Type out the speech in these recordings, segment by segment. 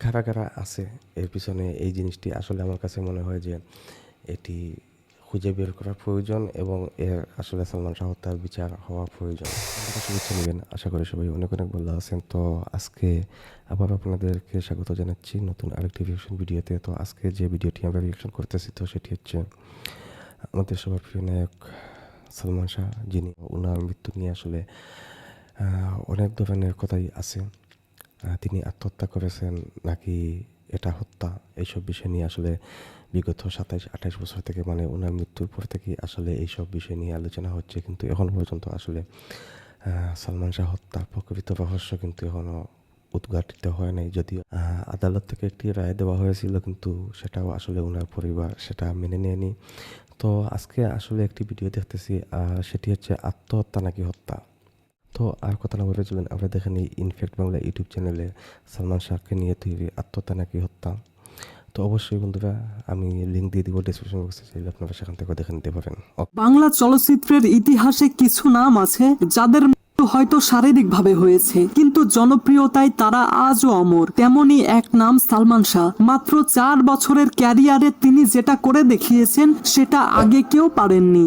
কারা কারা আছে এর পিছনে, এই জিনিসটি আসলে আমার কাছে মনে হয় যে এটি খুঁজে বের করা প্রয়োজন এবং এর আসলে সালমান শাহ হত্যার বিচার হওয়া প্রয়োজন। আপনারা শুভেচ্ছা নেবেন, আশা করি সবাই অনেক অনেক ভালো আছেন। তো আজকে আবার আপনাদেরকে স্বাগত জানাচ্ছি নতুন আরেকটি রিঅ্যাকশন ভিডিওতে। তো আজকে যে ভিডিওটি আমরা রিঅ্যাকশন করতেছি, তো সেটি হচ্ছে আমাদের সবার প্রিয় নায়ক সালমান শাহ, যিনি ওনার মৃত্যু নিয়ে আসলে অনেক ধরনের কথাই আছে। তিনি আত্মহত্যা করেছেন নাকি এটা হত্যা, এইসব বিষয় নিয়ে আসলে বিগত 27-28 বছর থেকে, মানে ওনার মৃত্যুর পর থেকেই আসলে এইসব বিষয় নিয়ে আলোচনা হচ্ছে। কিন্তু এখন পর্যন্ত আসলে সালমান শাহ হত্যার প্রকৃত রহস্য কিন্তু এখনও উদ্ঘাটিত হয় নাই। যদিও আদালত থেকে একটি রায় দেওয়া হয়েছিল, কিন্তু সেটাও আসলে ওনার পরিবার সেটা মেনে নেয়নি। তো আজকে আসলে একটি ভিডিও দেখতেছি, সেটি হচ্ছে আত্মহত্যা নাকি হত্যা। তো আর কথা না বলে চলুন আমরা দেখে নিই ইনফ্যাক্ট বাংলা ইউটিউব চ্যানেলে সালমান শাহকে নিয়ে তৈরি আত্মহত্যা নাকি হত্যা। তো অবশ্যই বন্ধুরা, আমি লিঙ্ক দিয়ে দিব ডিসক্রিপশন বক্সে, চাইলে আপনারা সেখান থেকে দেখে নিতে পারেন। বাংলা চলচ্চিত্রের ইতিহাসে কিছু নাম আছে যাদের মৃত্যু হয়তো শারীরিকভাবে হয়েছে, কিন্তু জনপ্রিয়তায় তারা আজও অমর। তেমনি এক নাম সালমান শাহ। মাত্র 4 বছরের ক্যারিয়ারে তিনি যেটা করে দেখিয়েছেন সেটা আগে কেউ পারেননি।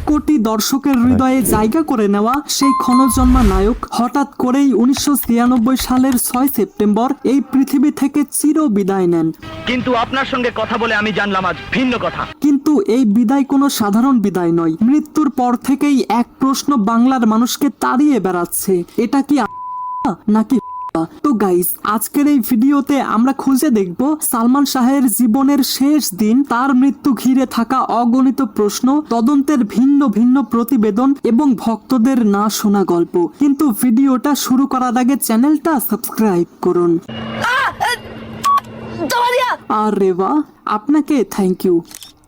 কোটি দর্শকের হৃদয়ে জায়গা করে নেওয়া সেই ক্ষণজন্মা নায়ক হঠাৎ করেই 1993 সালের 6 সেপ্টেম্বর এই পৃথিবী থেকে চির বিদায় নেন। কিন্তু আপনার সঙ্গে কথা বলে আমি জানলাম আজ ভিন্ন কথা। কিন্তু এই বিদায় কোনো সাধারণ বিদায় নয়। মৃত্যুর পর থেকেই এক প্রশ্ন বাংলার মানুষকে তাড়িয়ে বেড়াচ্ছে, এটা কি নাকি? তো গাইস, আজকের এই ভিডিওতে আমরা খুঁজে দেখব সালমান শাহের জীবনের শেষ দিন, তার মৃত্যু ঘিরে থাকা অগণিত প্রশ্ন, তদন্তের ভিন্ন ভিন্ন প্রতিবেদন এবং ভক্তদের না শোনা গল্প। কিন্তু ভিডিওটা শুরু করার আগে চ্যানেলটা সাবস্ক্রাইব করুন। আরে বাহ, আপনাকে থ্যাংক ইউ।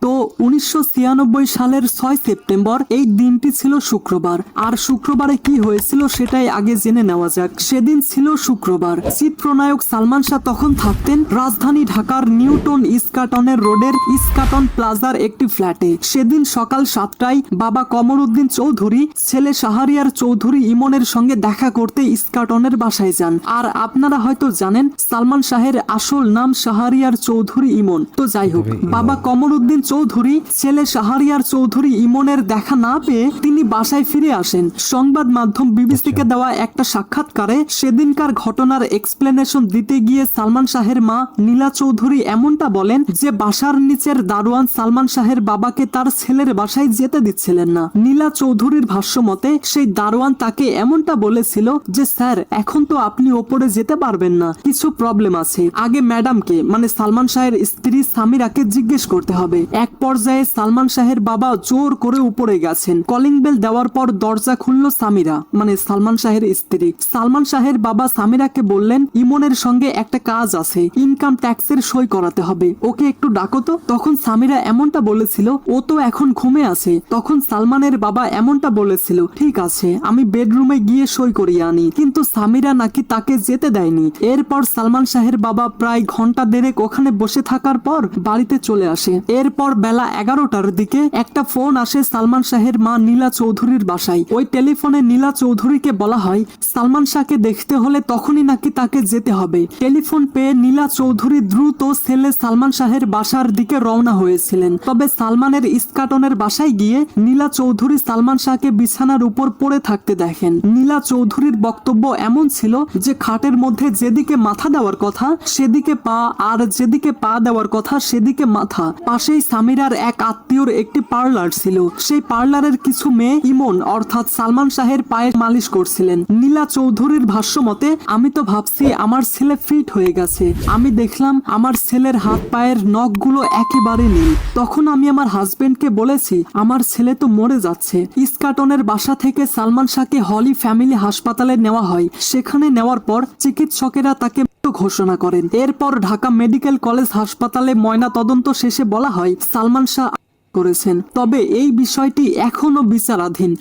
তো 1996 সালের 6 সেপ্টেম্বর এই দিনটি ছিল শুক্রবার। আর শুক্রবারে কি হয়েছিল সেটাই আগে জেনে নেওয়া যাক। সেদিন ছিল শুক্রবার। চিত্রনায়ক সালমান শাহ তখন থাকতেন রাজধানী ঢাকার নিউটন ইস্কাটনের রোডের ইস্কাটন প্লাজার একটি ফ্ল্যাটে। সেদিন সকাল 7টায় বাবা কমরউদ্দিন চৌধুরী ছেলে শাহরিয়ার চৌধুরী ইমনের সঙ্গে দেখা করতে ইস্কাটনের বাসায় যান। আর আপনারা হয়তো জানেন সালমান শাহের আসল নাম শাহরিয়ার চৌধুরী ইমন। তো যাই হোক, বাবা কমরউদ্দিন চৌধুরী ছেলে শাহরিয়ার চৌধুরী ইমনের দেখা না পেয়ে তিনি বাসায় ফিরে আসেন। সংবাদ মাধ্যম বিবিসিকে দেওয়া একটা সাক্ষাৎকারে সেদিনকার ঘটনার এক্সপ্লেনেশন দিতে গিয়ে সালমান শাহের মা নীলা চৌধুরী এমনটা বলেন যে বাসার নিচের দারোয়ান সালমান শাহের বাবাকে তার ছেলের বাসায় যেতে দিচ্ছিলেন না। নীলা চৌধুরীর ভাষ্য মতে সেই দারোয়ান তাকে এমনটা বলেছিল যে স্যার, এখন তো আপনি ওপরে যেতে পারবেন না, কিছু প্রবলেম আছে, আগে ম্যাডামকে মানে সালমান শাহের স্ত্রী সামিরাকে জিজ্ঞেস করতে হবে। এক পর্যায়ে সালমান শাহের বাবা জোর করে উপরে গেছেন। কলিং বেল দেওয়ার পর দরজা খুলল সামিরা, মানে সালমান শাহের স্ত্রী। সালমান শাহের বাবা সামিরাকে বললেন ইমনের সঙ্গে একটা কাজ আছে, ইনকাম ট্যাক্সের সই করাতে হবে, ওকে একটু ডাকো তো। তখন সামিরা এমনটা বলেছিল ও তো এখন ঘুমে আছে। তখন সালমানের বাবা এমনটা বলেছিল ঠিক আছে, আমি বেডরুমে গিয়ে সই করিয়ে আনি। কিন্তু সামিরা নাকি তাকে যেতে দেয়নি। এরপর সালমান শাহের বাবা প্রায় ঘন্টা দেড়েক ওখানে বসে থাকার পর বাড়িতে চলে আসে। এরপর বেলা 11টার দিকে একটা ফোন আসে সালমান শাহের মা নীলা চৌধুরীর বাসায়। ওই টেলিফোনে নীলা চৌধুরীকে বলা হয় সালমান শাহকে দেখতে হলে তখনই নাকি তাকে যেতে হবে। টেলিফোন পেয়ে নীলা চৌধুরী দ্রুত ছেলে সালমান শাহের বাসার দিকে রওনা হয়েছিলেন। তবে সালমানের ইস্কাটনের বাসায় গিয়ে নীলা চৌধুরী সালমান শাহকে বিছানার উপর পড়ে থাকতে দেখেন। নীলা চৌধুরীর বক্তব্য এমন ছিল যে খাটের মধ্যে যেদিকে মাথা দেওয়ার কথা সেদিকে পা, আর যেদিকে পা দেওয়ার কথা সেদিকে মাথা। পাশেই সামিরার এক আত্মীয়র একটি পার্লার ছিল। সেই পার্লারের কিছু মেয়ে ইমন অর্থাৎ সালমান শাহের পায়ে মালিশ করছিলেন। নীলা চৌধুরীর ভাষ্য মতে আমি তো ভাবছি আমার ছেলে ফিট হয়ে গেছে, আমি দেখলাম আমার ছেলের হাত পায়ের নখগুলো একেবারে নীল। তখন আমি আমার হাজবেন্ডকে বলেছি আমার ছেলে তো মরে যাচ্ছে। ইস্কাটনের বাসা থেকে সালমান শাহকে হলি ফ্যামিলি হাসপাতালে নেওয়া হয়। সেখানে নেওয়ার পর চিকিৎসকেরা তাকে ঘোষণা করেন। এরপর ঢাকা মেডিকেল কলেজ হাসপাতালে ময়না তদন্ত শেষে বলা হয় সালমান শাহ করেছেন। তবে এই বিষয়টি এখনো বিচারাধীন।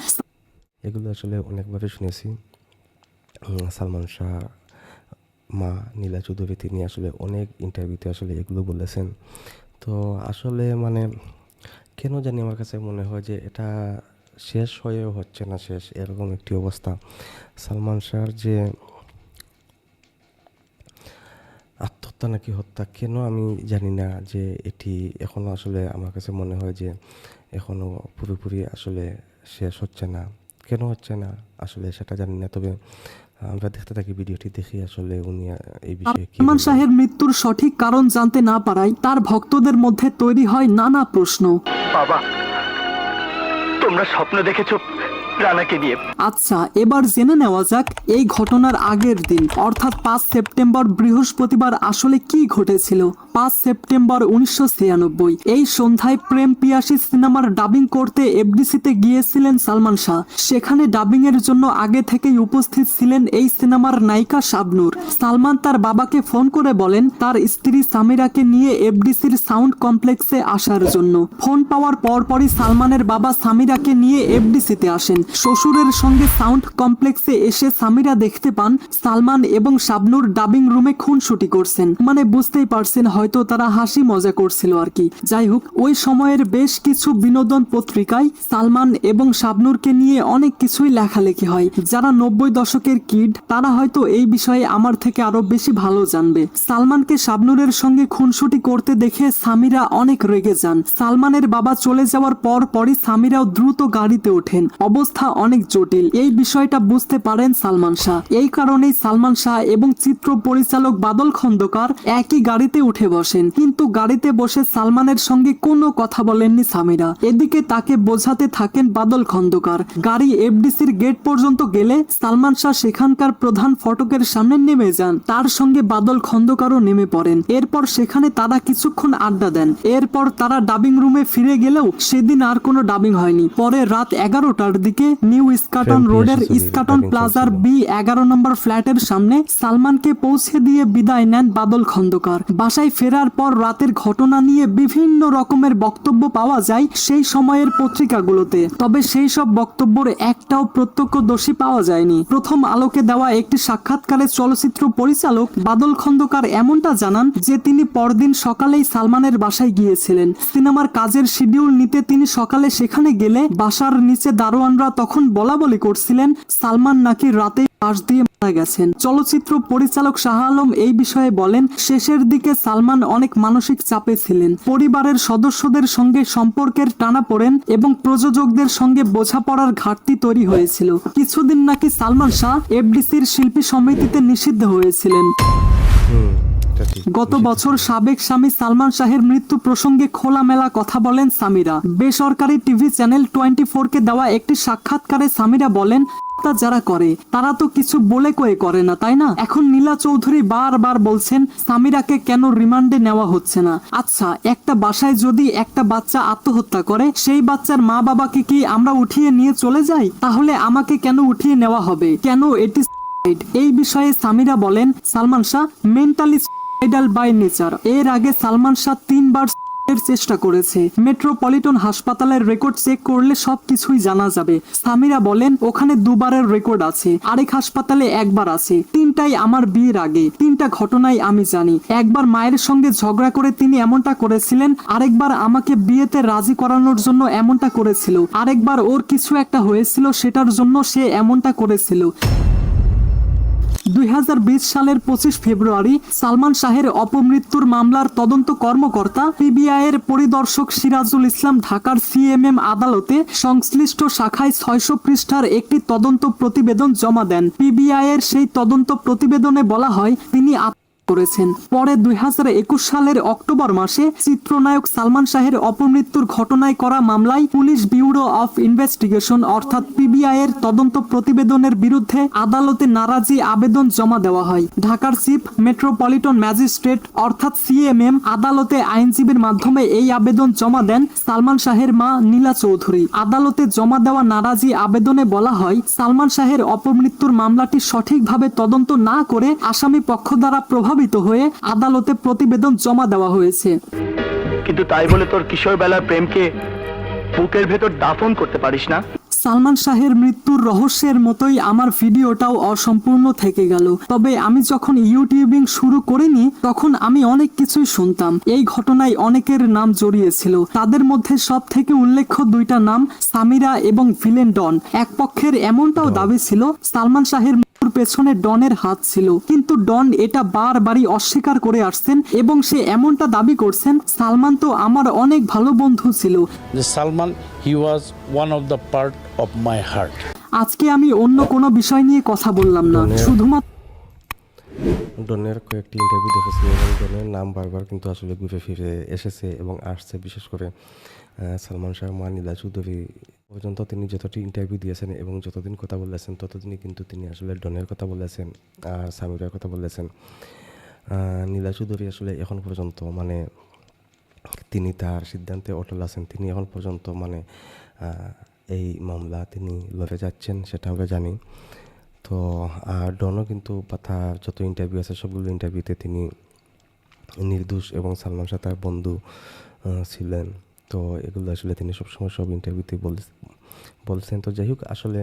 এগুলো আসলে অনেকভাবে শুনেছি। সালমান শাহ মা নীলা চৌধুরী তিনি আসলে অনেক ইন্টারভিউতে আসলে এগুলো বলেছেন। তো আসলে মানে কেন জানি আমার কাছে মনে হয় যে এটা শেষ হয়েও হচ্ছে না শেষ, এরকম একটি অবস্থা। সালমান শাহর যে হত্যা নাকি হত্যা কেন আমি জানি না, যে এটি এখনও আসলে আমার কাছে মনে হয় যে এখনও পুরোপুরি আসলে শেষ হচ্ছে না। কেন হচ্ছে না আসলে সেটা জানি না, তবে আমরা দেখতে থাকি, ভিডিওটি দেখি আসলে উনি এই বিষয়ে কি সালমান বলেন। শাহের মৃত্যুর সঠিক কারণ জানতে না পারায় তার ভক্তদের মধ্যে তৈরি হয় নানা প্রশ্ন। বাবা, তোমরা স্বপ্ন দেখেছো রানাকে নিয়ে। আচ্ছা, এবার জেনে নেওয়া যাক এই ঘটনার আগের দিন অর্থাৎ 5 সেপ্টেম্বর বৃহস্পতিবার আসলে কি ঘটেছিল। 5 সেপ্টেম্বর 1996 এই সন্ধ্যায় প্রেম পিয়াসী সিনেমার ডাবিং করতে এফডিসিতে গিয়েছিলেন সালমান শাহ। সেখানে ডাবিং এর জন্য আগে থেকেই উপস্থিত ছিলেন এই সিনেমার নায়িকা শাবনূর। সালমান তার বাবাকে ফোন করে বলেন তার স্ত্রী সামিরাকে নিয়ে এফডিসির সাউন্ড কমপ্লেক্সে আসার জন্য। ফোন পাওয়ার পরপরই সালমানের বাবা সামিরাকে নিয়ে এফডিসিতে আসেন। শ্বশুরের সঙ্গে সাউন্ড কমপ্লেক্সে এসে সামিরা দেখতে পান সালমান এবং শাবনূর ডাবিং রুমে খুনসুটি করছেন। মানে বুঝতেই পারছেন হয়তো তারা হাসি মজা করছিল আর কি। যাই হোক, ওই সময়ের বেশ কিছু বিনোদন পত্রিকায় সালমান এবং শাবনূরকে নিয়ে অনেক কিছুই লেখালেখি হয়। যারা 90 দশকের কিড তারা হয়তো এই বিষয়ে আমার থেকে আরো বেশি ভালো জানবে। সালমানকে শাবনূরের সঙ্গে খুনসুটি করতে দেখে সামিরা অনেক রেগে যান। সালমানের বাবা চলে যাওয়ার পরই সামিরাও দ্রুত গাড়িতে ওঠেন। অবস্থা অনেক জটিল। এই বিষয়টা বুঝতে পারেন সালমান শাহ। এই কারণেই সালমান শাহ এবং চিত্র পরিচালক বাদল খন্দকার একই গাড়িতে উঠে বসেন, কিন্তু গাড়িতে বসে সালমানের সঙ্গে কোনো কথা বলেননি সামিরা। এদিকে তাকে বোঝাতে থাকেন বাদল খন্দকার। গাড়ি এফডিসির গেট পর্যন্ত গেলে সালমান শাহ সেখানকার প্রধান ফটকের সামনে নেমে যান। তার সঙ্গে বাদল খন্দকারও নেমে পড়েন। এরপর সেখানে তারা কিছুক্ষণ আড্ডা দেন। এরপর তারা ডাবিং রুমে ফিরে গেলেও সেদিন আর কোনো ডাবিং হয়নি। পরে রাত 11টার দিকে নিউ ইস্কাটন রোডের ইস্কাটন প্লাজার B11 নম্বর ফ্ল্যাটের সামনে সালমানকে পৌঁছে দিয়ে বিদায় নেন বাদল খন্দকার। বাসায় ফেরার পর রাতের ঘটনা নিয়ে বিভিন্ন রকমের বক্তব্য পাওয়া যায় সেই সময়ের পত্রিকাগুলোতে। তবে সেই সব বক্তব্যের একটাও প্রত্যক্ষদর্শী পাওয়া যায়নি। প্রথম আলোকে দেওয়া একটি সাক্ষাৎকারে চলচ্চিত্র পরিচালক বাদল খন্দকার এমনটা জানান যে তিনি পরদিন সকালেই সালমানের বাসায় গিয়েছিলেন। সিনেমার কাজের শিডিউল নিতে তিনি সকালে সেখানে গেলে বাসার নিচে দারোয়ানরা তখন বলাবলি করছিলেন সালমান নাকি রাতে পাশ দিয়ে মারা গেছেন। চলচ্চিত্র পরিচালক শাহ আলম এই বিষয়ে বলেন শেষের দিকে সালমান অনেক মানসিক চাপে ছিলেন। পরিবারের সদস্যদের সঙ্গে সম্পর্কের টানাপোড়েন এবং প্রযোজকদের সঙ্গে বোঝাপড়ার ঘাটতি তৈরি হয়েছিল। কিছুদিন নাকি সালমান শাহ এফডিসির শিল্পী সমিতিতে নিষিদ্ধ হয়েছিলেন। গত বছর সাবেক স্বামী সালমান শাহের মৃত্যু প্রসঙ্গে খোলামেলা কথা বলেন সামিরা। বেসরকারি টিভি চ্যানেল 24কে দেওয়া একটি সাক্ষাৎকারে সামিরা বলেন যারা করে তারা তো কিছু বলে কয়ে করে না, তাই না? এখন নীলা চৌধুরী বারবার বলছেন সামিরাকে কেন রিমান্ডে নেওয়া হচ্ছে না। আচ্ছা, একটা বাসায় যদি একটা বাচ্চা আত্মহত্যা করে সেই বাচ্চার মা বাবাকে কি আমরা উঠিয়ে নিয়ে চলে যাই? তাহলে আমাকে কেন উঠিয়ে নেওয়া হবে? কেন এটি এই বিষয়ে সামিরা বলেন Salman Shah mentally suicidal by nature. এর আগে সালমান শাহ 3 বার চেষ্টা করেছে। মেট্রোপলিটন হাসপাতালের রেকর্ড চেক করলে সবকিছুই জানা যাবে। সামিরা বলেন ওখানে 2 বারের রেকর্ড আছে, আরেক হাসপাতালে 1 বার আছে। 3টাই আমার বিয়ের আগে। 3টা ঘটনাই আমি জানি। একবার মায়ের সঙ্গে ঝগড়া করে তিনি এমনটা করেছিলেন, আরেকবার আমাকে বিয়েতে রাজি করানোর জন্য এমনটা করেছিল, আরেকবার ওর কিছু একটা হয়েছিল সেটার জন্য সে এমনটা করেছিল। 2020 সালের 25 ফেব্রুয়ারি সালমান শাহের অপমৃত্যুর মামলার তদন্ত কর্মকর্তা পিবিআই এর পরিদর্শক সিরাজুল ইসলাম ঢাকার সিএমএম আদালতে সংশ্লিষ্ট শাখায় 600 পৃষ্ঠার একটি তদন্ত প্রতিবেদন জমা দেন। পিবিআই এর সেই তদন্ত প্রতিবেদনে বলা হয় তিনি করেছেন। পরে 2021 সালের অক্টোবর মাসে চিত্রনায়ক সালমান শাহের অপমৃত্যুর ঘটনায় করা মামলায় পুলিশ ব্যুরো অফ ইনভেস্টিগেশন অর্থাৎ পিবিআই এর তদন্ত প্রতিবেদনের বিরুদ্ধে আদালতে নারাজি আবেদন জমা দেওয়া হয়। ঢাকার চিফ মেট্রোপলিটন ম্যাজিস্ট্রেট অর্থাৎ সিএমএম আদালতে আইনজীবীর মাধ্যমে এই আবেদন জমা দেন সালমান শাহের মা নীলা চৌধুরী। আদালতে জমা দেওয়া নারাজি আবেদনে বলা হয় সালমান শাহের অপমৃত্যুর মামলাটি সঠিকভাবে তদন্ত না করে আসামি পক্ষ দ্বারা প্রভাবিত হয়ে আদালতে প্রতিবেদন জমা দেওয়া হয়েছে। কিন্তু তাই বলে তোর কিশোর বেলার প্রেমকে বুকের ভেতর দাফন করতে পারিস না? সালমান শাহের মৃত্যুর রহস্যের মতোই আমার ভিডিওটাও অসম্পূর্ণ থেকে গেল। তবে আমি যখন ইউটিউবিং শুরু করিনি তখন আমি অনেক কিছুই শুনতাম। এই ঘটনায় অনেকের নাম জড়িয়েছিল। তাদের মধ্যে সব থেকে উল্লেখ্য 2টা নাম সামিরা এবং ভিলেন ডন। এক পক্ষের এমনটাও দাবি ছিল সালমান শাহের মৃত্যুর পেছনে ডনের হাত ছিল, কিন্তু ডন এটা বারবারই অস্বীকার করে আসছেন এবং সে এমনটা দাবি করছেন, সালমান তো আমার অনেক ভালো বন্ধু ছিল। The Salman, he was one of the part of my heart. আজকে আমি অন্য কোনো বিষয় নিয়ে কথা বললাম না, শুধুমাত্র ডনের কয়েকটি ইন্টারভিউ দেখেছি এবং ডনের নাম বারবার কিন্তু আসলে ঘুরে ফিরে এসেছে এবং আসছে। বিশেষ করে সালমান শাহ, নীলা চৌধুরী পর্যন্ত তিনি যতটি ইন্টারভিউ দিয়েছেন এবং যতদিন কথা বলেছেন ততদিনই কিন্তু তিনি আসলে ডনের কথা বলেছেন আর সামিরার কথা বলেছেন। নীলা চৌধুরী আসলে এখন পর্যন্ত মানে তিনি তার সিদ্ধান্তে অটল আছেন। তিনি এখন পর্যন্ত মানে এই মামলা তিনি লড়ে যাচ্ছেন, সেটা আমরা জানি। তো আর ডনও কিন্তু বা তার যত ইন্টারভিউ আছে সবগুলো ইন্টারভিউতে তিনি নির্দোষ এবং সালমান শাহ তার বন্ধু ছিলেন। তো এগুলো আসলে তিনি সবসময় সব ইন্টারভিউতে বলছেন। তো যাই হোক, আসলে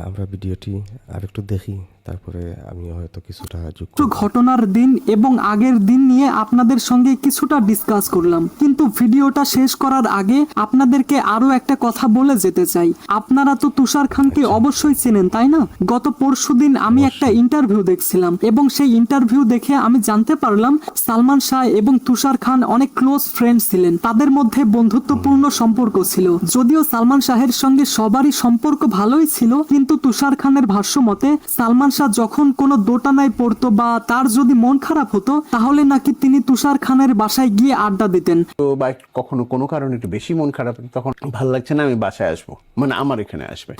আমরা ভিডিওটি আরেকটু দেখি, তারপরে আমি হয়তো কিছুটা যোগ করব। ঘটনার দিন এবং আগের দিন নিয়ে আপনাদের সঙ্গে কিছুটা ডিসকাস করলাম, কিন্তু ভিডিওটা শেষ করার আগে আপনাদেরকে আরো একটা কথা বলে যেতে চাই। আপনারা তো তুষার খানকে অবশ্যই চেনেন, তাই না? গত পরশুদিন আমি একটা ইন্টারভিউ দেখছিলাম এবং সেই ইন্টারভিউ দেখে আমি জানতে পারলাম সালমান শাহ এবং তুষার খান অনেক ক্লোজ ফ্রেন্ড ছিলেন, তাদের মধ্যে বন্ধুত্বপূর্ণ সম্পর্ক ছিল। যদিও সালমান শাহের সঙ্গে সবারই সম্পর্ক ভালোই ছিল, কিন্তু তুষার খানের ভাষ্য মতে সালমান শাহ যখন কোনো দোটানায় পড়তো বা তার যদি মন খারাপ হতো, তাহলে নাকি তিনি তুষার খানের বাসায় গিয়ে আড্ডা দিতেন। তো বা কখনো কোনো কারণে একটু বেশি মন খারাপ, তখন ভাল লাগছে না, আমি বাসায় আসবো, মানে আমার এখানে আসবে।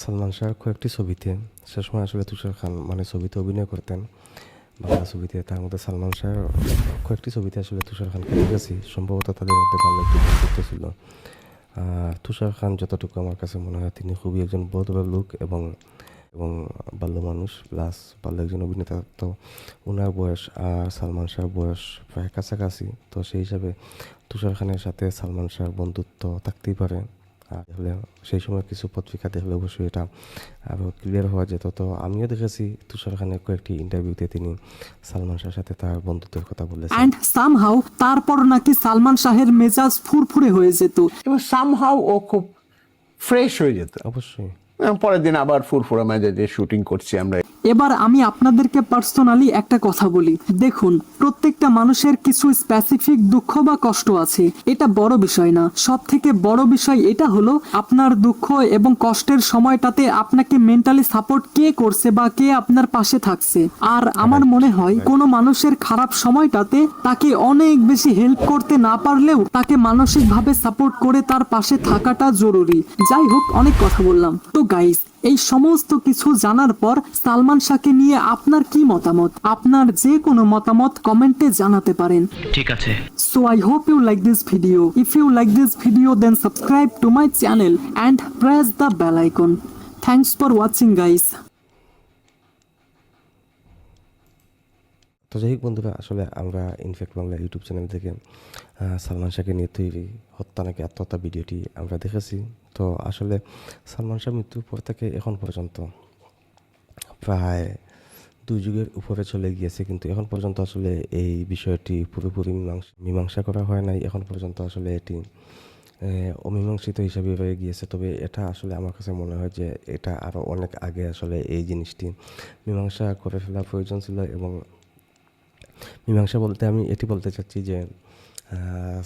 সালমান শাহ কয়েকটি ছবিতে সে সময় আসলে তুষার খান মানে ছবিতে অভিনয় করতেন, বাংলা ছবিতে। তার মধ্যে সালমান শাহ কয়েকটি ছবিতে আসলে তুষার খানকে দেখেছি। সম্ভবত তাদের মধ্যে ভালো একটি বন্ধুত্ব ছিল। তুষার খান যতটুকু আমার কাছে মনে হয় তিনি খুবই একজন ভদ্র লোক এবং ভালো মানুষ, প্লাস ভালো একজন অভিনেতা। তো ওনার বয়স আর সালমান শাহর বয়স প্রায় কাছাকাছি। তো সেই হিসাবে তুষার খানের সাথে সালমান শাহর বন্ধুত্ব থাকতেই পারে। আর দেখলে সেই সময় কিছু পত্রিকা দেখলে অবশ্যই এটা আরও ক্লিয়ার হওয়া যেত। তো আমিও দেখেছি তুষার খানের কয়েকটি ইন্টারভিউতে তিনি সালমান শাহের সাথে তার বন্ধুত্বের কথা বলেছেন। অ্যান্ড সামহাউ তারপর নাকি সালমান শাহের মেজাজ ফুরফুরে হয়ে যেত। এবং সামহাও ও খুব ফ্রেশ হয়ে যেত। অবশ্যই পরের দিন আবার ফুরফুরা মেজাজে শুটিং করছি আমরা। এবার আমি আপনাদেরকে পার্সোনালি একটা কথা বলি। দেখুন, প্রত্যেকটা মানুষের কিছু স্পেসিফিক দুঃখ বা কষ্ট আছে, এটা বড় বিষয় না। সব থেকে বড় বিষয় এটা হলো আপনার দুঃখ এবং কষ্টের সময়টাতে আপনাকে মেন্টালি সাপোর্ট কে করছে বা কে আপনার পাশে থাকছে। আর আমার মনে হয় কোনো মানুষের খারাপ সময়টাতে তাকে অনেক বেশি হেল্প করতে না পারলেও তাকে মানসিকভাবে সাপোর্ট করে তার পাশে থাকাটা জরুরি। যাই হোক, অনেক কথা বললাম। তো গাইস, এই সমস্ত কিছু জানার পর সালমান শাহকে নিয়ে আপনার কি মতামত? আপনার যে কোনো মতামত কমেন্টে জানাতে পারেন। ঠিক আছে। So I hope you like this video. If you like this video, then subscribe to my channel and press the bell icon. Thanks for watching, guys. তো যাই হোক বন্ধুরা, আসলে আমরা ইনফ্যাক্ট বাংলা ইউটিউব চ্যানেল থেকে সালমান শাহকে নিয়ে তৈরি হত্যা নাকি আত্মহত্যা ভিডিওটি আমরা দেখেছি। তো আসলে সালমান শাহ মৃত্যুর পর থেকে এখন পর্যন্ত প্রায় 2 যুগের উপরে চলে গিয়েছে, কিন্তু এখন পর্যন্ত আসলে এই বিষয়টি পুরোপুরি মীমাংসা করা হয় নাই। এখন পর্যন্ত আসলে এটি অমীমাংসিত হিসাবে রয়ে গিয়েছে। তবে এটা আসলে আমার কাছে মনে হয় যে এটা আরও অনেক আগে আসলে এই জিনিসটি মীমাংসা করে ফেলা প্রয়োজন ছিল। এবং মীমাংসা বলতে আমি এটি বলতে চাচ্ছি যে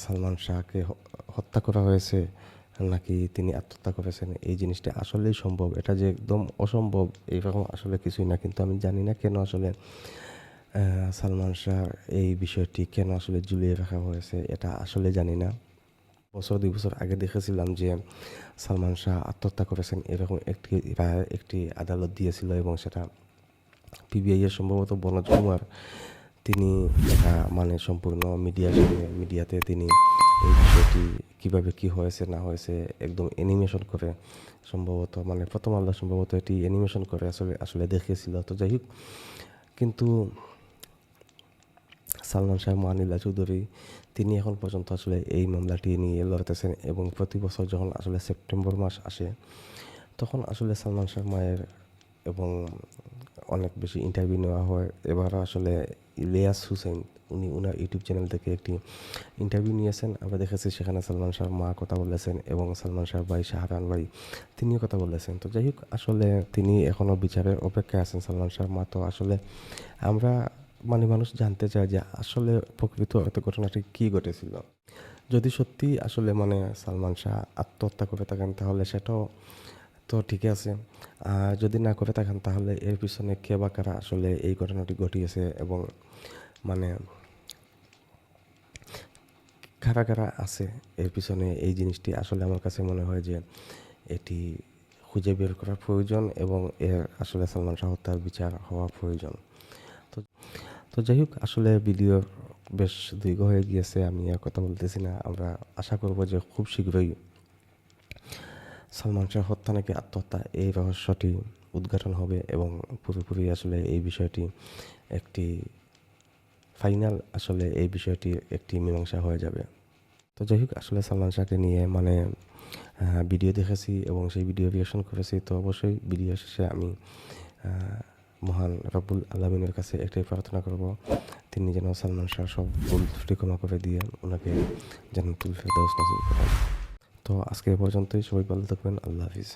সালমান শাহকে হত্যা করা হয়েছে নাকি তিনি আত্মহত্যা করেছেন, এই জিনিসটা আসলেই সম্ভব। এটা যে একদম অসম্ভব এইরকম আসলে কিছুই না। কিন্তু আমি জানি না কেন আসলে সালমান শাহ এই বিষয়টি কেন আসলে ঝুলিয়ে রাখা হয়েছে, এটা আসলে জানি না। 2 বছর আগে দেখেছিলাম যে সালমান শাহ আত্মহত্যা করেছেন এরকম একটি আদালত দিয়েছিল এবং সেটা পিবিআই এর সম্ভবত বনজ কুমার তিনি মানে সম্পূর্ণ মিডিয়াতে তিনি এই বিষয়টি কীভাবে কী হয়েছে না হয়েছে একদম অ্যানিমেশন করে সম্ভবত মানে প্রথম আলো সম্ভবত এটি অ্যানিমেশন করে আসলে দেখিয়েছিল। তো যাই হোক, কিন্তু সালমান শাহ, নীলা চৌধুরী তিনি এখন পর্যন্ত আসলে এই মামলাটি নিয়ে লড়তেছেন। এবং প্রতি বছর যখন আসলে সেপ্টেম্বর মাস আসে তখন আসলে সালমান শাহ মায়ের এবং অনেক বেশি ইন্টারভিউ নেওয়া হয়। এবার আসলে ইলিয়াস হুসেন উনি ওনার ইউটিউব চ্যানেল থেকে একটি ইন্টারভিউ নিয়েছেন। আমরা দেখেছি সেখানে সালমান শাহর মা কথা বলেছেন এবং সালমান শাহর ভাই শাহরান ভাই তিনিও কথা বলেছেন। তো যাই হোক, আসলে তিনি এখনও বিচারের অপেক্ষায় আছেন সালমান শাহর মা। তো আসলে আমরা মানুষ জানতে চায় যে আসলে প্রকৃত ঘটনাটি কী ঘটেছিল। যদি সত্যি আসলে সালমান শাহ আত্মহত্যা করে থাকেন তাহলে সেটাও তো ঠিক আছে। আর যদি না করে থাকেন তাহলে এর পিছনে কে বা কারা আসলে এই ঘটনাটি ঘটিয়েছে এবং কারা কারা আছে এর পিছনে, এই জিনিসটি আসলে আমার কাছে মনে হয় যে এটি খুঁজে বের করা প্রয়োজন এবং এর আসলে সালমান শাহ হত্যার বিচার হওয়া প্রয়োজন। তো তো যাই হোক, আসলে ভিডিও বেশ দীর্ঘ হয়ে গিয়েছে, আমি আর কথা বলতেছি না। আমরা আশা করব যে খুব শীঘ্রই সালমান শাহ হত্যা নাকি আত্মহত্যা এই রহস্যটি উদ্ঘাটন হবে এবং পুরোপুরি আসলে এই বিষয়টি একটি ফাইনাল, আসলে এই বিষয়টি একটি মীমাংসা হয়ে যাবে। তো যাই হোক, আসলে সালমান শাহকে নিয়ে ভিডিও দেখেছি এবং সেই ভিডিও রিঅ্যাকশন করেছি। তো অবশ্যই ভিডিও শেষে আমি মহান রব্বুল আলামিনের কাছে একটাই প্রার্থনা করব, তিনি যেন সালমান শাহ সব ভুল ত্রুটি ক্ষমা করে দিয়ে ওনাকে জান্নাতুল ফেরদাউস নসিব করেন। তো আজকে এ পর্যন্তই, সবাই ভালো থাকবেন, আল্লাহ হাফিজ।